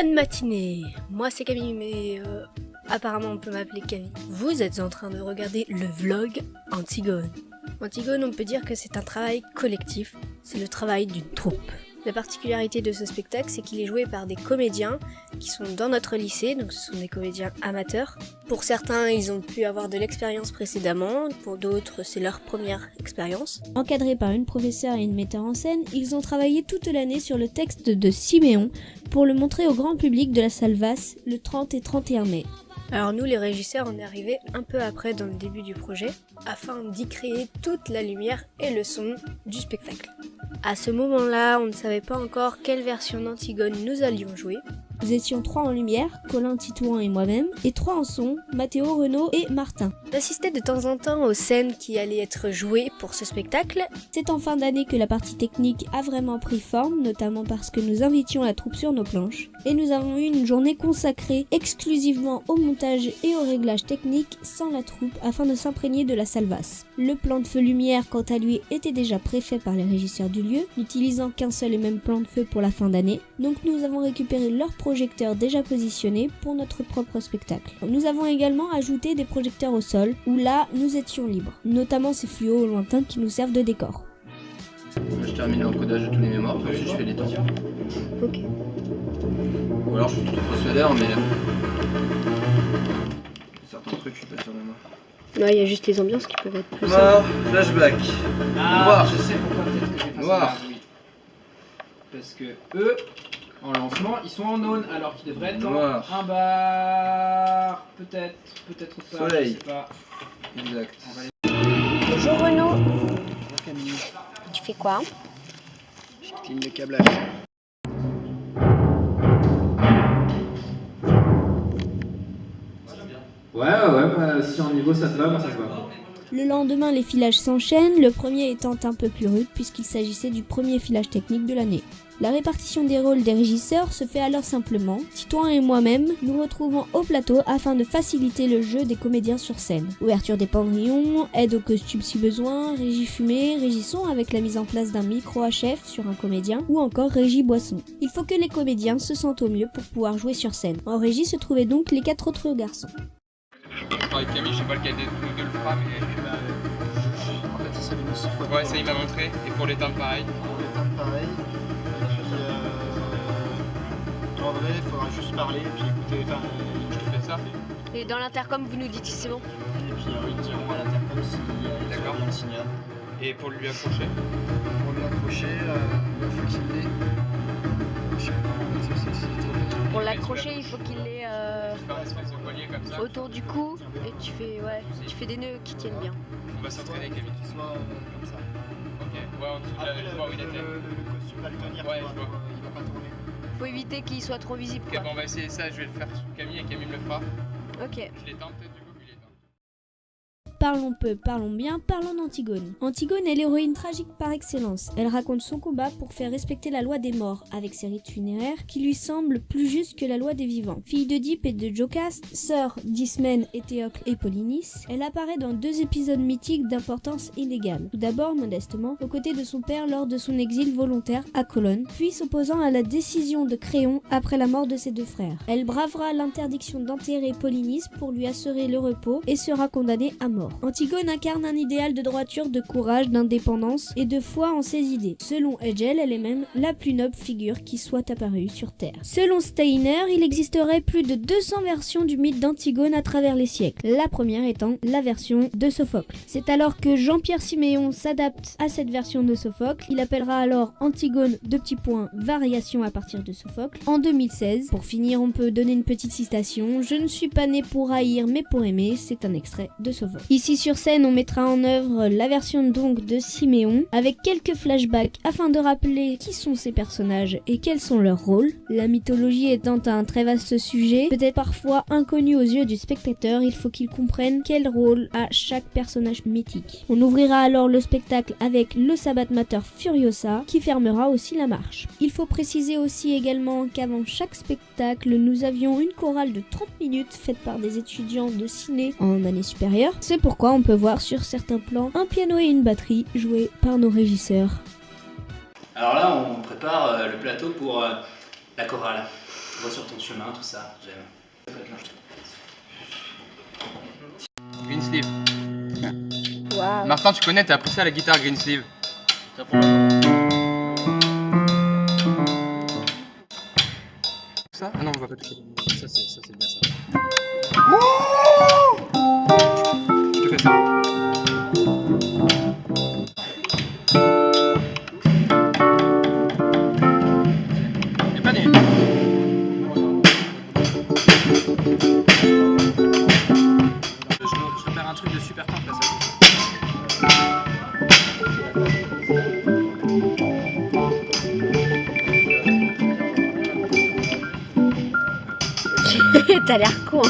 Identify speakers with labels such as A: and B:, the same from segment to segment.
A: Bonne matinée, moi c'est Camille, mais apparemment on peut m'appeler Camille. Vous êtes en train de regarder le vlog Antigone. Antigone, on peut dire que c'est un travail collectif, c'est le travail d'une troupe. La particularité de ce spectacle, c'est qu'il est joué par des comédiens qui sont dans notre lycée, donc ce sont des comédiens amateurs. Pour certains, ils ont pu avoir de l'expérience précédemment, pour d'autres, c'est leur première expérience.
B: Encadrés par une professeure et une metteur en scène, ils ont travaillé toute l'année sur le texte de Siméon pour le montrer au grand public de la Salvasse le 30 et 31 mai.
A: Alors nous, les régisseurs, on est arrivés un peu après dans le début du projet, afin d'y créer toute la lumière et le son du spectacle. À ce moment-là, on ne savait pas encore quelle version d'Antigone nous allions jouer.
B: Nous étions 3 en lumière, Colin, Titouan et moi-même, et 3 en son, Mathéo, Renaud et Martin.
A: On assistait de temps en temps aux scènes qui allaient être jouées pour ce spectacle.
B: C'est en fin d'année que la partie technique a vraiment pris forme, notamment parce que nous invitions la troupe sur nos planches, et nous avons eu une journée consacrée exclusivement au montage et au réglage technique sans la troupe afin de s'imprégner de la Salvasse. Le plan de feu lumière, quant à lui, était déjà préfait par les régisseurs du lieu, n'utilisant qu'un seul et même plan de feu pour la fin d'année, donc nous avons récupéré leur projecteurs déjà positionnés pour notre propre spectacle. Nous avons également ajouté des projecteurs au sol, où là, nous étions libres, notamment ces fluos lointains qui nous servent de décor.
C: Je termine l'encodage de tous les mémoires, puis ensuite je fais les tensions.
A: Ok.
C: Ou alors je suis tout procédeur, mais certains trucs je suis pas sûr de moi.
A: Là, il y a juste les ambiances qui peuvent être plus
C: Noir, flashback.
D: Ah,
C: Noir.
D: je sais pourquoi peut-être que j'ai fait
C: Noir.
D: ça. Oui. Parce que eux, en lancement, ils sont en aune alors qu'ils devraient être
C: Noir.
D: en un bar. Peut-être pas.
C: Soleil.
D: Je sais pas.
C: Exact.
A: Bonjour Renaud.
E: Bonjour Camille,
A: Tu fais quoi?
E: je clean le câblage.
D: Ouais, bah, si en niveau ça te va, moi ça te va.
B: Le lendemain, les filages s'enchaînent, le premier étant un peu plus rude puisqu'il s'agissait du premier filage technique de l'année. La répartition des rôles des régisseurs se fait alors simplement. Titouan et moi-même nous retrouvons au plateau afin de faciliter le jeu des comédiens sur scène. Ouverture des pendrillons, aide aux costumes si besoin, régie fumée, régie son avec la mise en place d'un micro à chef sur un comédien ou encore régie boisson. Il faut que les comédiens se sentent au mieux pour pouvoir jouer sur scène. En régie se trouvaient donc les 4 autres garçons.
F: Avec Camille, je sais pas lequel de nous deux le fera, mais
E: En fait, ça s'allume aussi.
F: ouais, ça il m'a montré. Et pour l'éteindre, pareil.
E: On l'éteint pareil. Et puis, en vrai, il faudra juste parler et puis écouter. Enfin,
F: Je fais ça.
A: Et dans l'intercom, vous nous dites si c'est bon.
E: et puis ils diront à l'intercom s'il y a
F: D'accord.
E: bien le signal.
F: Et pour lui accrocher.
E: Pour lui accrocher, il faut qu'il l'ait. Je sais pas comment c'est trop compliqué.
A: Pour l'accrocher, il faut qu'il l'ait
F: Faire une espèce de collier comme ça.
A: autour du cou et tu fais des nœuds qui tiennent bien.
F: On va s'entraîner, Camille.
E: Qu'il soit comme ça.
F: Ok, ouais, en dessous de
E: Après,
F: la, je vois où il était.
E: le costume va le tenir,
F: Ouais,
E: quoi,
F: je vois.
E: il va pas tourner.
A: Faut éviter qu'il soit trop visible.
F: Ok, bon, on va essayer ça. Je vais le faire sous Camille et Camille me le fera.
A: Ok.
F: Je l'éteins peut-être du coup, il l'éteint.
B: Parlons peu, parlons bien, parlons d'Antigone. Antigone est l'héroïne tragique par excellence. Elle raconte son combat pour faire respecter la loi des morts, avec ses rites funéraires qui lui semblent plus justes que la loi des vivants. Fille d'Oedipe et de Jocaste, sœur d'Ismène et Théocle et Polynice, elle apparaît dans 2 épisodes mythiques d'importance inégale. Tout d'abord, modestement, aux côtés de son père lors de son exil volontaire à Colonne, puis s'opposant à la décision de Créon après la mort de ses 2 frères. Elle bravera l'interdiction d'enterrer Polynice pour lui assurer le repos et sera condamnée à mort. Antigone incarne un idéal de droiture, de courage, d'indépendance et de foi en ses idées. Selon Hegel, elle est même la plus noble figure qui soit apparue sur Terre. Selon Steiner, il existerait plus de 200 versions du mythe d'Antigone à travers les siècles, la première étant la version de Sophocle. C'est alors que Jean-Pierre Siméon s'adapte à cette version de Sophocle. Il appellera alors Antigone variation à partir de Sophocle en 2016. Pour finir, on peut donner une petite citation. Je ne suis pas né pour haïr mais pour aimer, c'est un extrait de Sophocle. Ici sur scène, on mettra en œuvre la version donc de Siméon, avec quelques flashbacks afin de rappeler qui sont ces personnages et quels sont leurs rôles. La mythologie étant un très vaste sujet, peut-être parfois inconnu aux yeux du spectateur, il faut qu'il comprenne quel rôle a chaque personnage mythique. On ouvrira alors le spectacle avec le Sabbat Mater Furiosa, qui fermera aussi la marche. Il faut préciser aussi également qu'avant chaque spectacle, nous avions une chorale de 30 minutes faite par des étudiants de ciné en année supérieure. C'est pourquoi on peut voir sur certains plans un piano et une batterie joués par nos régisseurs.
G: Alors là, on prépare le plateau pour la chorale. te vois sur ton chemin, tout ça, j'aime.
F: Greensleeve.
A: Waouh.
F: Martin, tu connais, t'as appris ça à la guitare Greensleeve. Ça? Ah non, on va pas toucher.
G: Ça c'est bien ça.
F: Je te fais ça. Y'a pas de...
G: Je repère un truc de super temple là, ça.
A: T'as l'air con.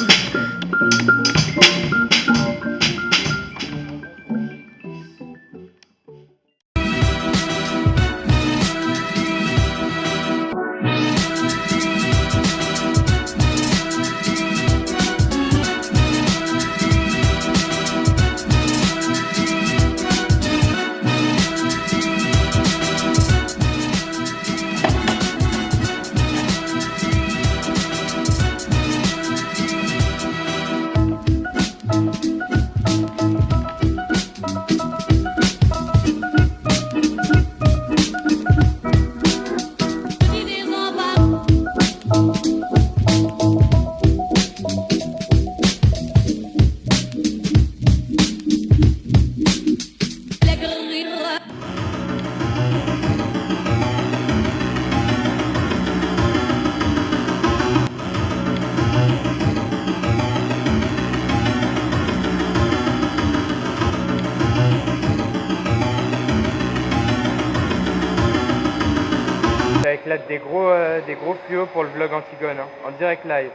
F: Ça éclate des gros fluos pour le vlog Antigone, hein, en direct live.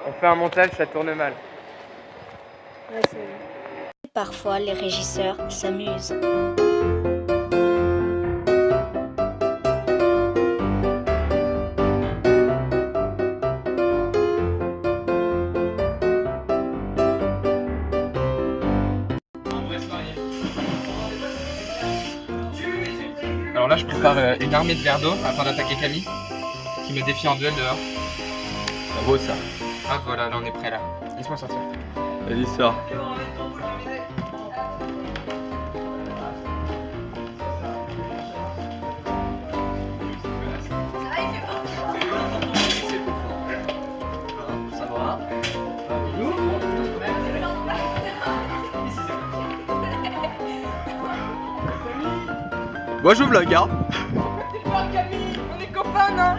F: On fait un montage, ça tourne mal.
B: Parfois, les régisseurs s'amusent.
F: Alors là, je prépare une armée de verres d'eau afin d'attaquer Camille, qui me défie en duel dehors.
C: C'est beau ça.
F: Ah voilà, là on est prêt là. Laisse-moi sortir.
C: Vas-y, sors.
G: Ça va.
C: Moi je vlog, hein.
F: On est copains, non?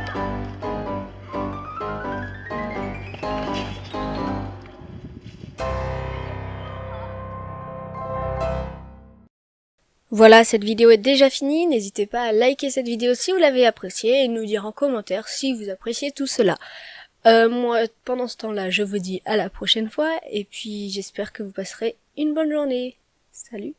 A: Voilà, cette vidéo est déjà finie. N'hésitez pas à liker cette vidéo si vous l'avez appréciée et nous dire en commentaire si vous appréciez tout cela. Moi, pendant ce temps-là, je vous dis à la prochaine fois et puis j'espère que vous passerez une bonne journée. Salut!